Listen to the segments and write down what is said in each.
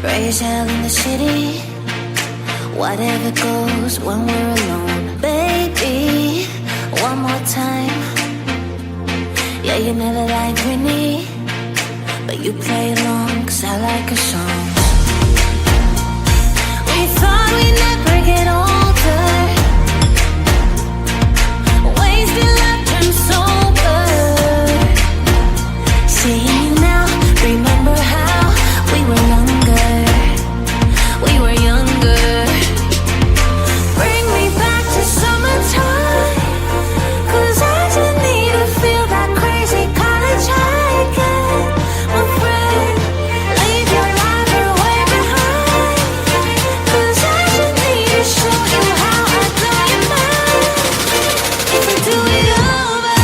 Raise hell in the city. Whatever goes when we're alone. Baby, one more time. Yeah, you never liked me, but you play along 'cause I like a song. We thought we'd never get older. Wasted life turned sober. Seeing you now, remember how we were younger. We were younger. Bring me back to summertime, 'cause I just need to feel that crazy college high again. My friend, leave your lover way behind, 'cause I just need to show you how I blow your mind. If we do it over,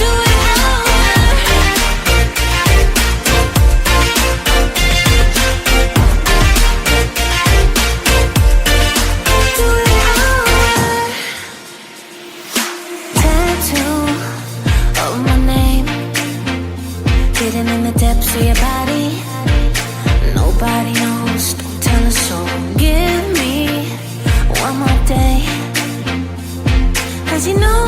do it tattoo of my name hidden in the depths of your body. Nobody knows, don't tell us so. Give me one more day, 'cause you know